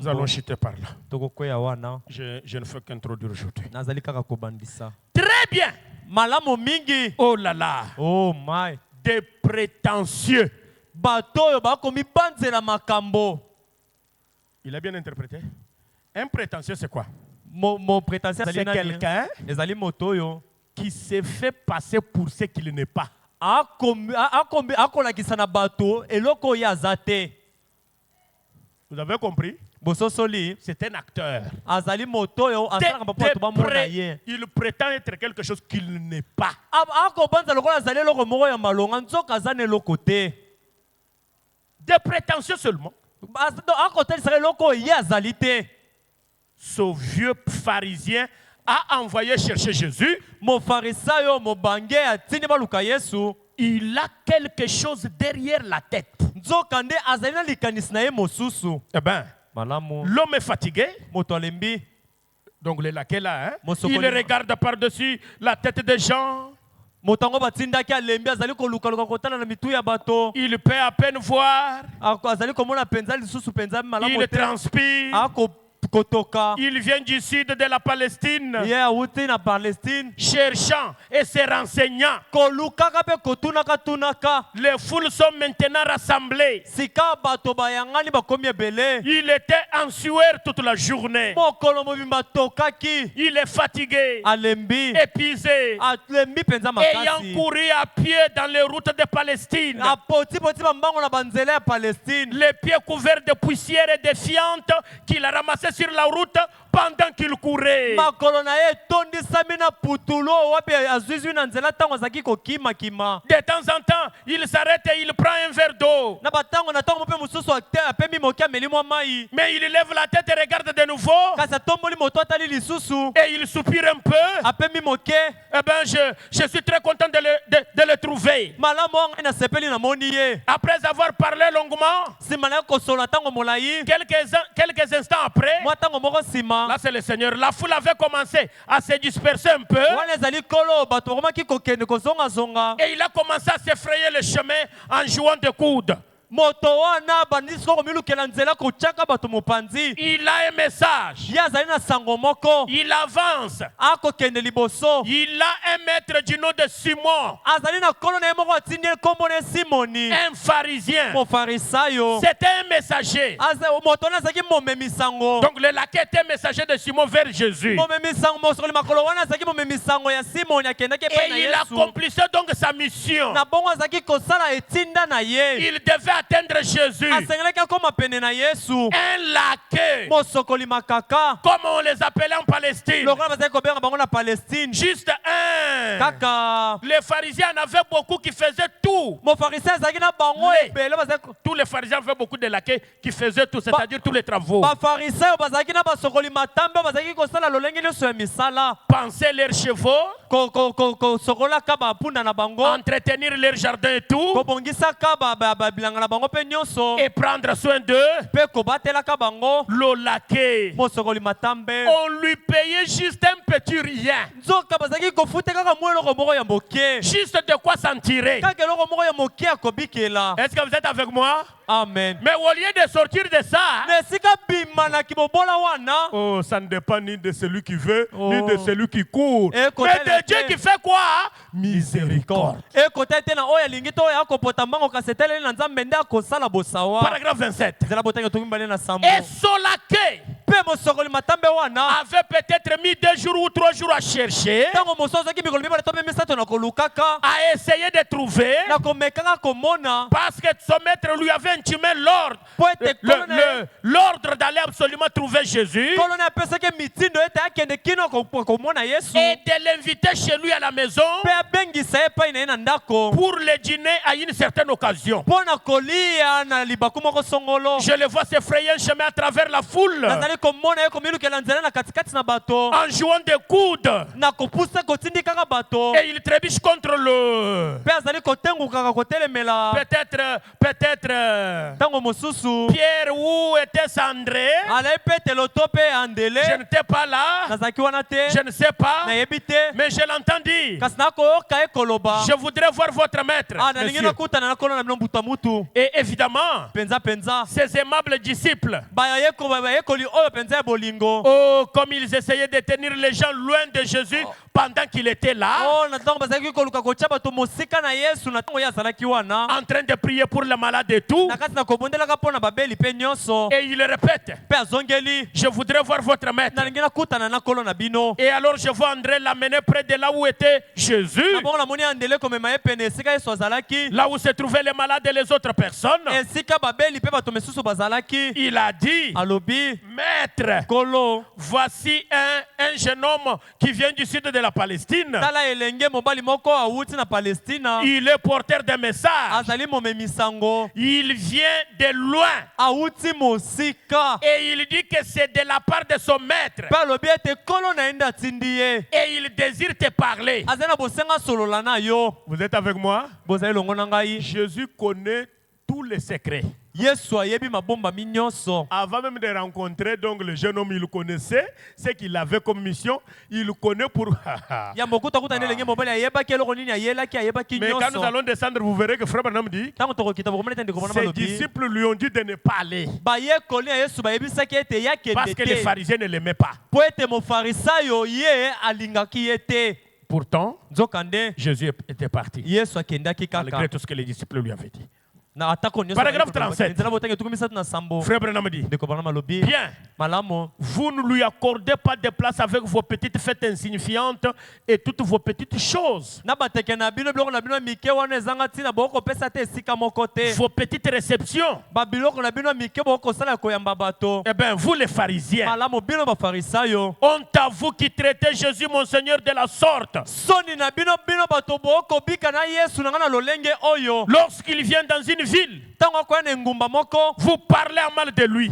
allons chuter par là. Je ne fais qu'introduire aujourd'hui. Très bien. Oh là là. Oh my. Des prétentieux. Il a bien interprété. Un prétentieux, c'est quoi? C'est quelqu'un qui s'est fait passer pour ce qu'il n'est pas. Vous avez compris? C'est un acteur. Il prétend être quelque chose qu'il n'est pas. Des prétentieux seulement. Ce vieux pharisien a envoyé chercher Jésus. Il a quelque chose derrière la tête. Eh bien, l'homme est fatigué. Donc le laquais là, hein? Il regarde par-dessus la tête des gens. Il peut à peine voir. Il transpire. Il vient du sud de la Palestine, cherchant et se renseignant. Les foules sont maintenant rassemblées. Il était en sueur toute la journée. Il est fatigué, épuisé, ayant couru à pied dans les routes de Palestine. Les pieds couverts de poussière et de fientes qu'il a ramassé sur la route pendant qu'il courait. De temps en temps, il s'arrête et il prend un verre d'eau. Mais il lève la tête et regarde de nouveau. Et il soupire un peu. Eh bien, je suis très content de le trouver. Après avoir parlé longuement, quelques instants après, là c'est le Seigneur. La foule avait commencé à se disperser un peu. Et il a commencé à s'effrayer le chemin en jouant des coudes. Il a un message. Il avance. Il a un maître du nom de Simon. Un pharisien. C'était un messager. Donc le laquais était messager de Simon vers Jésus. Et il accomplissait donc sa mission. Il devait atteindre Jésus. Un laquais. Comme on les appelait en Palestine. Juste un. Les pharisiens en avaient beaucoup qui faisaient tout. Tous les pharisiens avaient beaucoup de laquais qui faisaient tout, c'est-à-dire tous les travaux. Penser leurs chevaux, entretenir leur jardin et tout, et prendre soin d'eux. Le laquais, on lui payait juste un petit rien. Juste de quoi s'en tirer. Est-ce que vous êtes avec moi? Amen. Mais au lieu de sortir de ça, oh, ça ne dépend ni de celui qui veut, ni de celui qui court, mais de Dieu qui fait quoi? Miséricorde. Paragraphe 27. Et son laquais avait peut-être mis 2 jours ou 3 jours à chercher, à essayer de trouver, parce que son maître lui avait intimé l'ordre d'aller absolument trouver Jésus et de l'inviter chez lui à la maison pour le dîner à une certaine occasion. Je le vois s'effrayer un chemin à travers la foule en jouant des coudes, et il trébuche contre le peut-être Pierre ou était-ce André? Je n'étais pas là, je ne sais pas, mais je l'entends dire: je voudrais voir votre maître, monsieur. Et évidemment, ces aimables disciples, oh, comme ils essayaient de tenir les gens loin de Jésus pendant qu'il était là, en train de prier pour le malade et tout. Et il répète: je voudrais voir votre maître. Et alors je vois André l'amener près de là où était Jésus, là où se trouvaient les malades et les autres personnes. Il a dit: maître, voici un jeune homme qui vient du sud de la Palestine. Il est porteur d'un message. Il vient de loin. Et il dit que c'est de la part de son maître. Et il désire te parler. Vous êtes avec moi? Jésus connaît tous les secrets. Avant même de rencontrer donc le jeune homme, il connaissait ce qu'il avait comme mission. Il connaît pour. Mais quand nous allons descendre, vous verrez que Frère Branham dit, ses disciples lui ont dit de ne pas aller, parce que les pharisiens ne l'aimaient pas. Pourtant, Jésus était parti, malgré tout ce que les disciples lui avaient dit. Paragraphe 37. Frère Branham dit: bien, vous ne lui accordez pas de place avec vos petites fêtes insignifiantes et toutes vos petites choses, vos petites réceptions. Eh bien, vous les pharisiens, honte à vous qui traitez Jésus mon Seigneur de la sorte. Lorsqu'il vient dans une ville, vous parlez en mal de lui,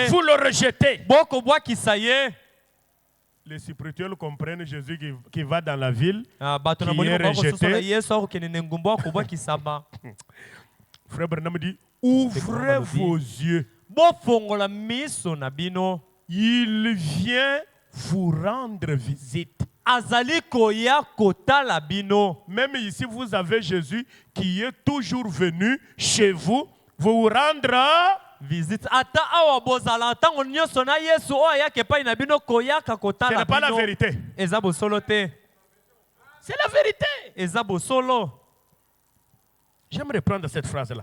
vous le rejetez. Les spirituels comprennent Jésus qui va dans la ville, qui est rejeté. Frère Branham dit: ouvrez vos yeux. Il vient vous rendre visite. Même ici, vous avez Jésus qui est toujours venu chez vous, vous rendre visite. Ce n'est pas la vérité. C'est la vérité. J'aimerais prendre cette phrase-là.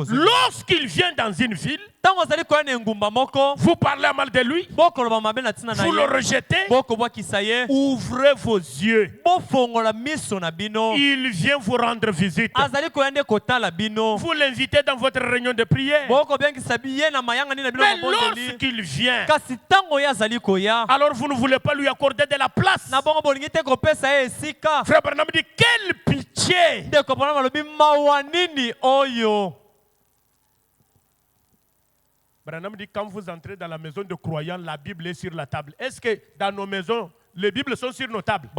Lorsqu'il vient dans une ville, vous parlez mal de lui, vous le rejetez, ouvrez vos yeux. Il vient vous rendre visite. Vous l'invitez dans votre réunion de prière. Mais lorsqu'il vient, alors vous ne voulez pas lui accorder de la place. Frère Branham dit, quelle pitié! Branham dit, quand vous entrez dans la maison de croyants, la Bible est sur la table. Est-ce que dans nos maisons, les Bibles sont sur nos tables?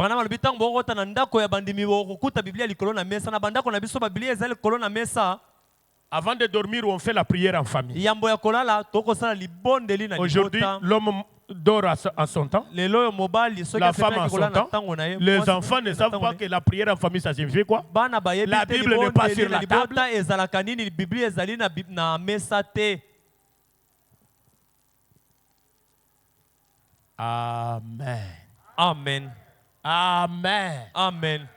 Avant de dormir, on fait la prière en famille. Aujourd'hui, l'homme dort à son temps, la femme à son temps. Les enfants ne savent pas que la prière en famille, ça signifie quoi? La Bible n'est pas sur la table. Amen. Amen. Amen. Amen.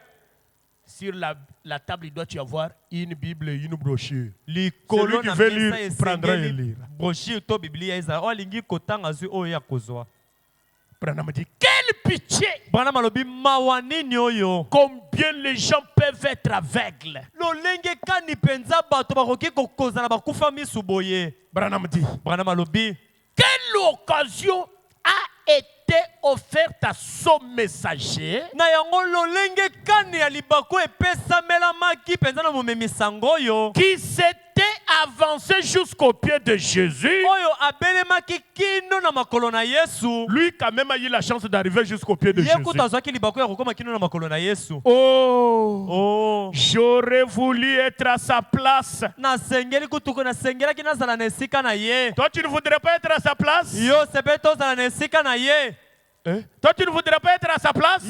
Sur la table, il doit y avoir une Bible et une brochure. Celui qui veut lire prendra et lire. Branham dit, quelle pitié! Combien les gens peuvent être aveugles? Branham dit, quelle occasion a été offerte à son messager qui s'était avancé jusqu'au pied de Jésus. Lui quand même a eu la chance d'arriver jusqu'au pied de Jésus. Oh, j'aurais voulu être à sa place. Toi, tu ne voudrais pas être à sa place? Toi, tu ne voudrais pas être à sa place?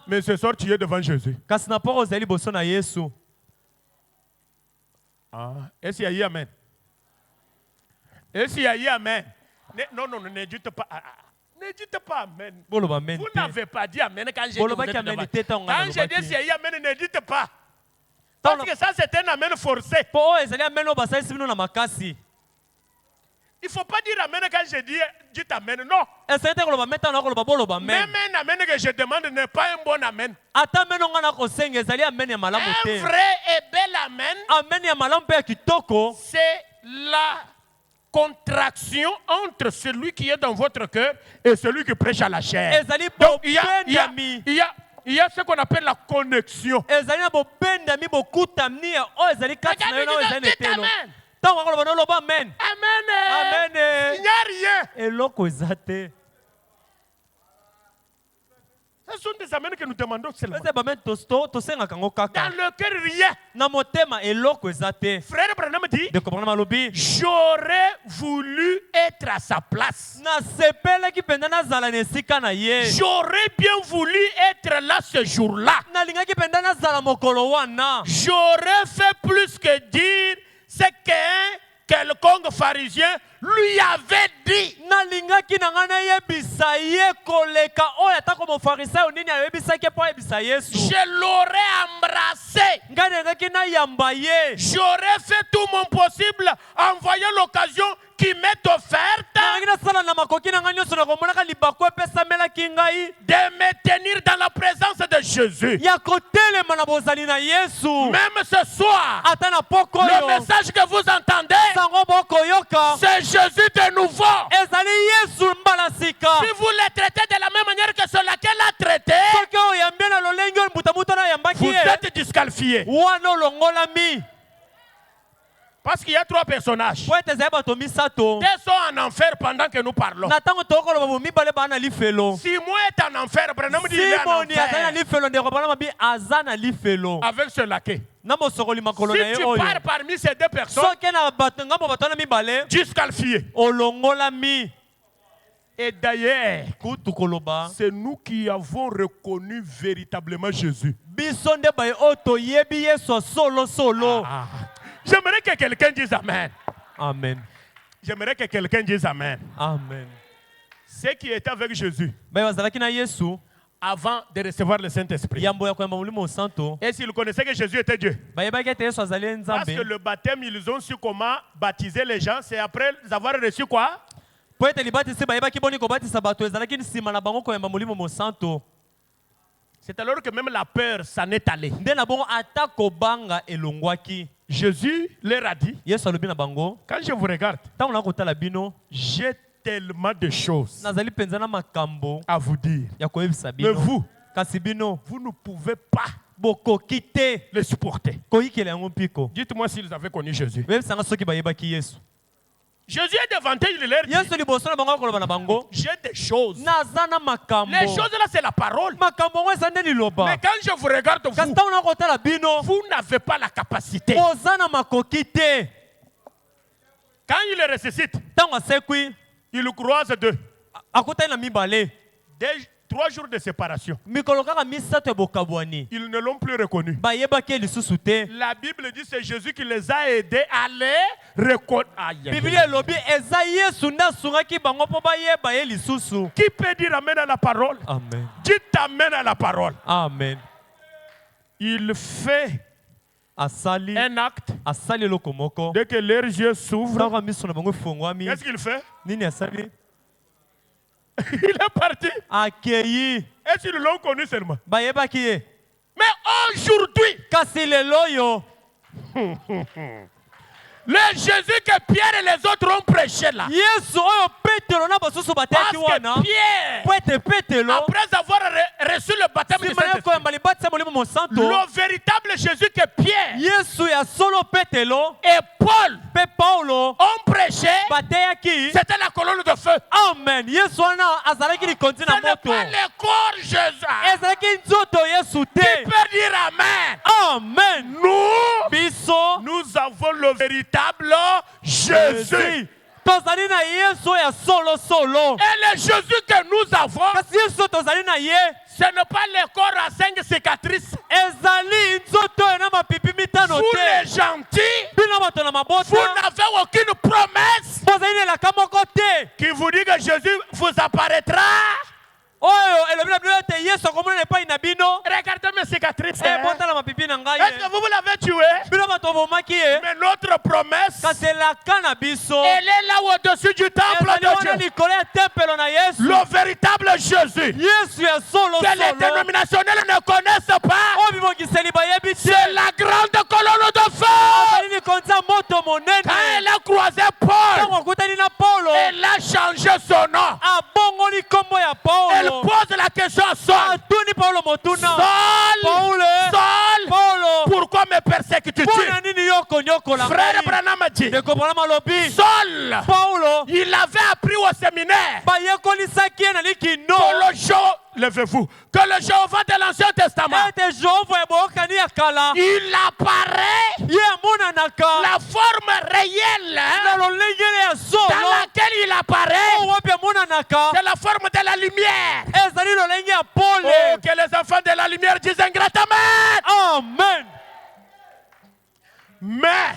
Mais ce soir, tu es devant Jésus. Est-ce qu'il y a eu amen? Est-ce qu'il y a eu amen? Non, ne dites pas. Ne dites pas amen. Vous n'avez pas dit amen quand j'ai dit devant. Quand j'ai dit s'il y a eu amen, ne dites pas. Parce que ça, c'est un amen forcé. Il ne faut pas dire amen quand je dis dites amen. Non. Même un amen que je demande n'est pas un bon amen. Un vrai et bel amen, c'est la contraction entre celui qui est dans votre cœur et celui qui prêche à la chair. Donc, il y a ce qu'on appelle la connexion. Amen. Amen. Amen. Il n'y a rien. Ce sont des amens que nous demandons seulement. Dans le cœur, rien. Frère Branham dit, j'aurais voulu être à sa place. J'aurais bien voulu être là ce jour-là. J'aurais fait plus que dire ce qu'un quelconque pharisien lui avait dit. Je l'aurais embrassé. J'aurais fait tout mon possible en voyant l'occasion qui m'est offerte de me tenir dans la présence de Jésus. Même ce soir, le message que vous entendez, c'est Jésus de nouveau. Si vous le traitez de la même manière que celui qui l'a traité, vous êtes disqualifié. Parce qu'il y a trois personnages. Deux sont en enfer pendant que nous parlons. Simon est en enfer. Branham dit il est en enfer. Avec ce laquais. Si tu pars parmi ces deux personnes, disqualifié. Et d'ailleurs, c'est nous qui avons reconnu véritablement Jésus. J'aimerais que quelqu'un dise Amen. Amen. J'aimerais que quelqu'un dise Amen. Amen. Ceux qui étaient avec Jésus, avant de recevoir le Saint-Esprit. Et s'ils connaissaient que Jésus était Dieu. Parce que le baptême, ils ont su comment baptiser les gens. C'est après avoir reçu quoi? C'est alors que même la peur s'en est allée. Jésus leur a dit, quand je vous regarde, j'ai tellement de choses à vous dire. Mais vous ne pouvez pas les supporter. Dites-moi s'ils avaient connu Jésus. Jésus est devant eux, il leur dit, j'ai des choses. Les choses là, c'est la parole. Mais quand je vous regarde, vous n'avez pas la capacité. Quand il les ressuscite, il le croise deux. 3 jours de séparation. Ils ne l'ont plus reconnu. La Bible dit que c'est Jésus qui les a aidés à les reconnaître. Qui peut dire amen à la parole? Amen. Dites amen à la parole. Amen. Il fait un acte. Dès que leurs yeux s'ouvrent, qu'est-ce qu'il fait? Il est parti. Est-ce qu'ils l'ont connu seulement? Mais aujourd'hui, le Jésus que Pierre et les autres ont prêché là. Parce que Pierre, après avoir reçu le baptême du Saint-Esprit, le véritable Jésus que Pierre et Paul ont prêché, c'était la colonne de feu. Amen. Ce n'est pas le corps Jésus. Qui peut dire amen? Amen. Nous avons le véritable Jésus. Et le Jésus que nous avons, ce n'est pas le corps à 5 cicatrices. Vous les gentils, vous n'avez aucune promesse qui vous dit que Jésus vous apparaîtra. Regardez mes cicatrices. Est-ce que vous l'avez tué? Mais notre promesse, elle est là au-dessus du temple de Dieu. Le véritable Jésus, que les dénominationnels ne connaissent pas, c'est la grande colonne de feu. Quand elle a croisé Paul, elle a changé son nom. Elle pose la question à Saul. Saul, pourquoi me persécutes-tu? Frère Branham a dit, Saul, il avait appris au séminaire levez-vous, que le Jéhovah de l'Ancien Testament, il apparaît la forme réelle dans laquelle il apparaît, c'est la forme de la lumière. Oh, que les enfants de la lumière disent un grand amen. Amen. Mais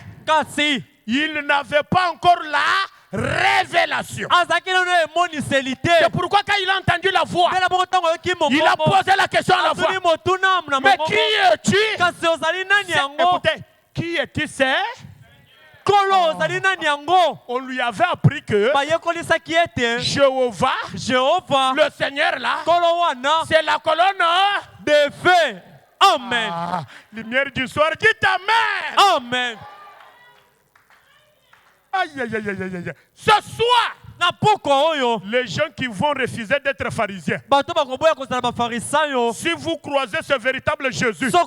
il n'avait pas encore la révélation. C'est pourquoi quand il a entendu la voix, il a posé la question à la voix. Mais qui es-tu? Écoutez, qui es-tu? C'est on lui avait appris que Jéhovah, le Seigneur là, c'est la colonne de feu. Amen. Lumière du soir, dites amen. Amen. Aïe, aïe, aïe, aïe, aïe. Ce soir, les gens qui vont refuser d'être pharisiens, si vous croisez ce véritable Jésus, la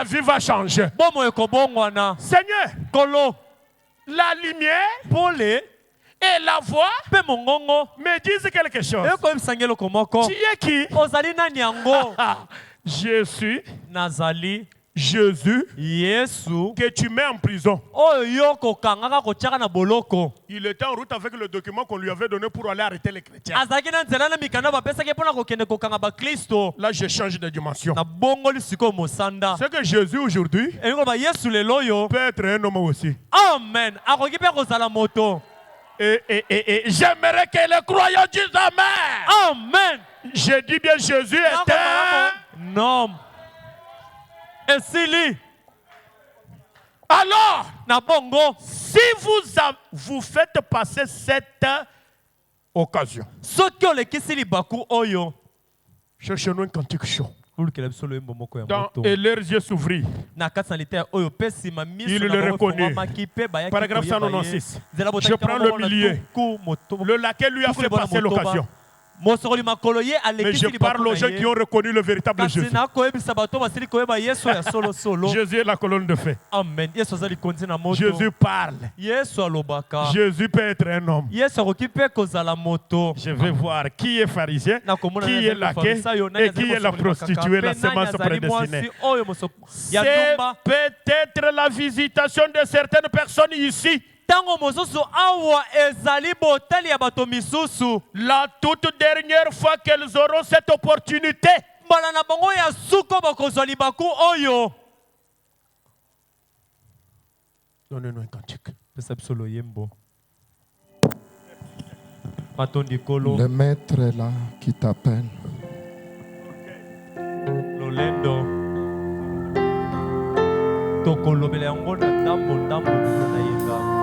vie va changer. Seigneur, la lumière et la voix me disent quelque chose. Tu es qui? Je suis Jésus que tu mets en prison. Il était en route avec le document qu'on lui avait donné pour aller arrêter les chrétiens. Là, je change de dimension. C'est que Jésus aujourd'hui peut être un homme aussi. Amen. Et j'aimerais que les croyants disent Amen. Amen. Je dis bien Jésus était non. Et s'il alors, Nabongo, si vous faites passer cette occasion, cherchez-nous un cantique chaud. Et leurs yeux s'ouvrirent. Il le reconnut. Paragraphe 196. Je prends le milieu. Le laquelle lui a fait passer l'occasion. Mais je parle aux gens qui ont reconnu le véritable Jésus. Jésus est la colonne de feu. Amen. Jésus parle. Jésus peut être un homme. Je vais voir qui est pharisien, qui est laquais et qui est la prostituée, la semence prédestinée. C'est peut-être la visitation de certaines personnes ici. La toute dernière fois qu'elles auront cette opportunité. Donnez-nous un cantique. Le maître est là qui t'appelle. Tokolobele yango na ndambo ndambo na yenga.